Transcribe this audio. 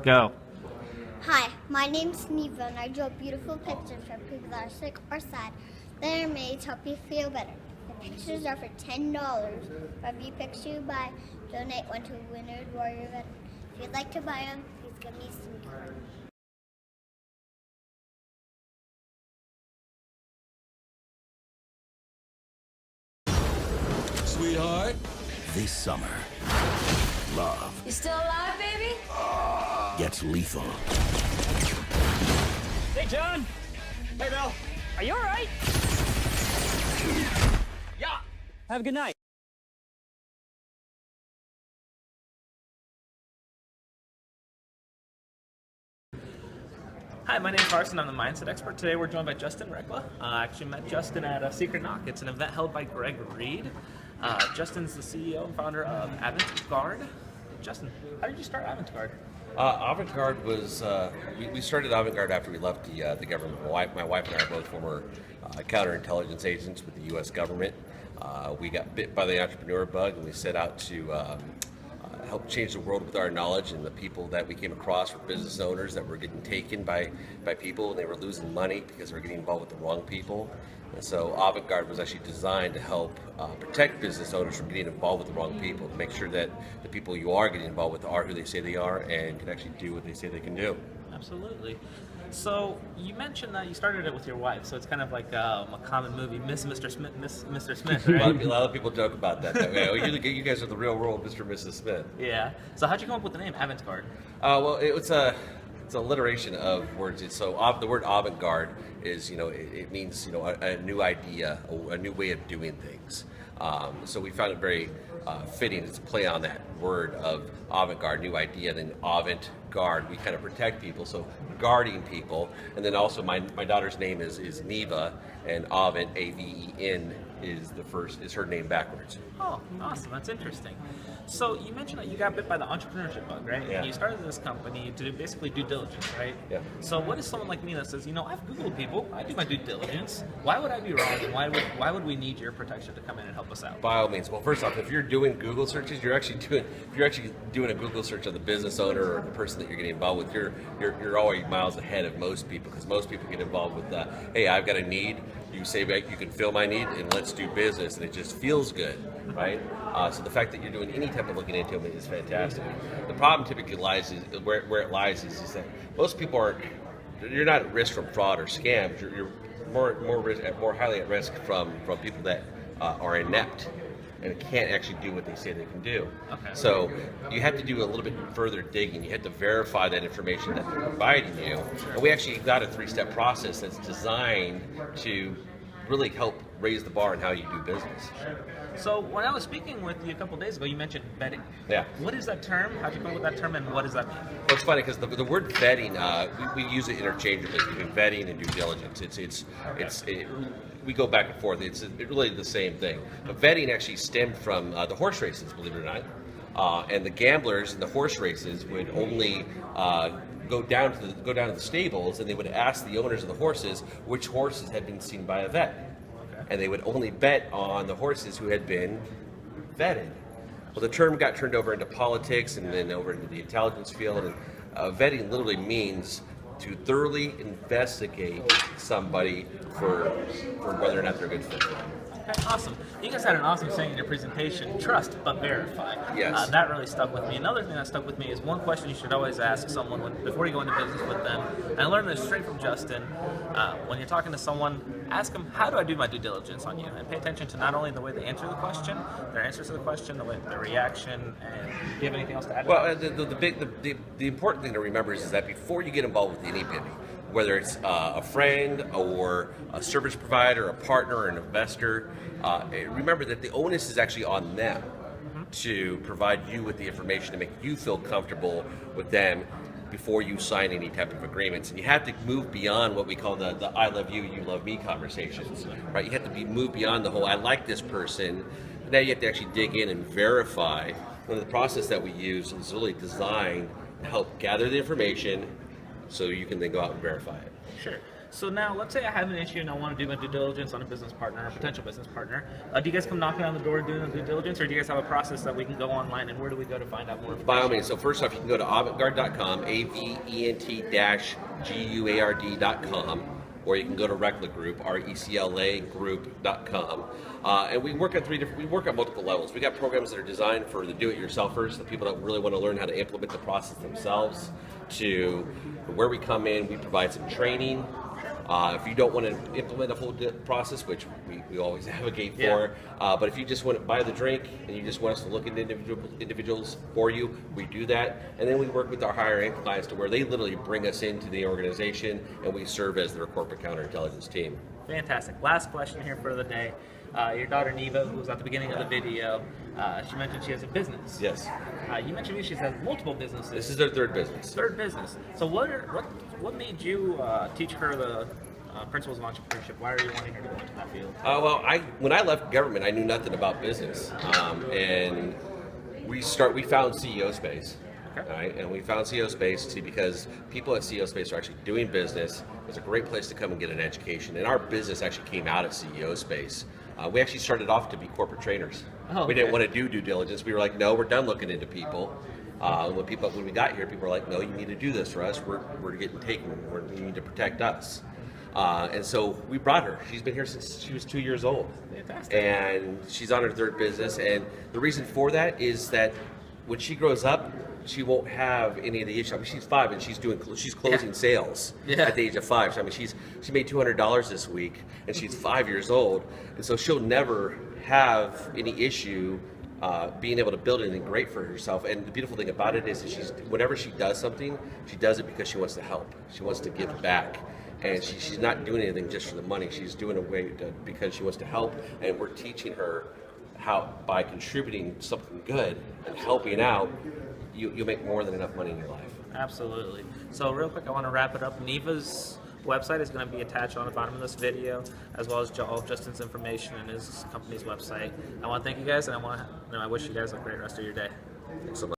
Go. Hi, my name's Neva, and I draw beautiful pictures for people that are sick or sad that are made to help you feel better. The pictures are for $10. Every picture you buy, donate one to a Wounded Warrior veteran. If you'd like to buy them, please give me some time. Sweetheart, this summer, love You still alive, baby? gets lethal. Hey, John. Hey, Bill. Are you all right? Yeah. Have a good night. Hi, my name's Carson. I'm the mindset expert. Today we're joined by Justin Recla. I actually met Justin at a Secret Knock. It's an event held by Greg Reed. Justin's the CEO and founder of Avent-Guard. Justin, how did you start Avent-Guard? Avent-Guard was, we started Avent-Guard after we left the government. My wife and I are both former counterintelligence agents with the U.S. government. We got bit by the entrepreneur bug, and we set out to help change the world with our knowledge, and the people that we came across were business owners that were getting taken by people, and they were losing money because they were getting involved with the wrong people. And so Avent-Guard was actually designed to help protect business owners from getting involved with the wrong people, to make sure that the people you are getting involved with are who they say they are and can actually do what they say they can do. Absolutely. So you mentioned that you started it with your wife, so it's kind of like a common movie, Mr. Smith, right? A lot of people joke about that. Oh, you guys are the real world Mr. and Mrs. Smith. Yeah. So how'd you come up with the name Avent-Guard? Well, it's a alliteration of words. The word avant-garde is, it means, a new idea, a new way of doing things. So we found it very fitting to play on that word of avant-garde, new idea, then avant-garde. We kind of protect people, so guarding people. And then also my daughter's name is Neva, and Avent, A-V-E-N, is her name backwards. Oh, awesome. That's interesting. So you mentioned that you got bit by the entrepreneurship bug, right? Yeah. And you started this company to do basically due diligence, right? Yeah. So what is someone like me that says, I've Googled people, I do my due diligence. Why would I be wrong, and why would we need your protection to come in and help us out? By all means. Well, first off, if you're doing Google searches, if you're actually doing a Google search of the business owner or the person that you're getting involved with, you're already miles ahead of most people, because most people get involved with hey, I've got a need. You say you can fill my need, and let's do business, and it just feels good, right? So the fact that you're doing any type of looking into them is fantastic. The problem typically lies is where it lies is that most people you're not at risk from fraud or scams. You're more highly at risk from people that are inept and can't actually do what they say they can do. Okay. So you have to do a little bit further digging. You have to verify that information that they're providing you. And we actually got a 3-step process that's designed to really help raise the bar on how you do business. So when I was speaking with you a couple days ago, you mentioned vetting. Yeah. What is that term? How'd you come up with that term, and what does that mean? Well, it's funny because the word vetting, we use it interchangeably between vetting and due diligence. We go back and forth. It's really the same thing. But vetting actually stemmed from the horse races, believe it or not. And the gamblers in the horse races would only go down to the stables, and they would ask the owners of the horses which horses had been seen by a vet. And they would only bet on the horses who had been vetted. Well, the term got turned over into politics and then over into the intelligence field. And vetting literally means to thoroughly investigate somebody for whether or not they're a good fit. Okay, awesome. You guys had an awesome saying in your presentation, trust but verify. Yes. That really stuck with me. Another thing that stuck with me is one question you should always ask someone before you go into business with them. And I learned this straight from Justin. When you're talking to someone, ask them, how do I do my due diligence on you? And pay attention to not only the way they answer the question, their answers to the question, their reaction, and do you have anything else to add? Well, the important thing to remember is that before you get involved with anybody, whether it's a friend or a service provider, a partner, or an investor, remember that the onus is actually on them to provide you with the information to make you feel comfortable with them before you sign any type of agreements. And you have to move beyond what we call the I love you, you love me conversations, right? You have to move beyond the whole I like this person. Now you have to actually dig in and verify. And the process that we use is really designed to help gather the information so you can then go out and verify it. Sure. So now, let's say I have an issue and I want to do my due diligence on a business partner, a potential business partner. Do you guys come knocking on the door doing the due diligence, or do you guys have a process that we can go online, and where do we go to find out more information? By all means. So first off, you can go to aventguard.com, avent-guard.com, or you can go to Recla Group, Recla Group.com. And we work at multiple levels. We got programs that are designed for the do-it-yourselfers, the people that really want to learn how to implement the process themselves, to where we come in, we provide some training. If you don't want to implement a full process, which we always advocate for, but if you just want to buy the drink and you just want us to look into individuals for you, we do that. And then we work with our higher end clients to where they literally bring us into the organization and we serve as their corporate counterintelligence team. Fantastic. Last question here for the day. Your daughter Neva, who was at the beginning of the video, she mentioned she has a business. Yes. You mentioned she has multiple businesses. This is their third business. Third business. So what made you teach her the principles of entrepreneurship? Why are you wanting her to go into that field? Well, when I left government, I knew nothing about business, and we found CEO Space. Okay. Right? And we found CEO Space because people at CEO Space are actually doing business. It's a great place to come and get an education. And our business actually came out of CEO Space. We actually started off to be corporate trainers. Oh, okay. We didn't want to do due diligence. We were like, no, we're done looking into people. When we got here, people were like, no, you need to do this for us. We're getting taken. You need to protect us. And so we brought her. She's been here since she was 2 years old. Fantastic. And she's on her third business. And the reason for that is that when she grows up, she won't have any of the issues. I mean, she's 5 and she's closing sales at the age of 5. So, I mean, she made $200 this week, and she's 5 years old, and so she'll never have any issue being able to build anything great for herself. And the beautiful thing about it is that whenever she does something, she does it because she wants to help. She wants to give back. And she's not doing anything just for the money. She's doing it because she wants to help, and we're teaching her how, by contributing something good and helping out, you'll make more than enough money in your life. Absolutely. So real quick, I want to wrap it up. Neva's website is going to be attached on the bottom of this video, as well as all of Justin's information and his company's website. I want to thank you guys, and I wish you guys a great rest of your day. Thanks so much.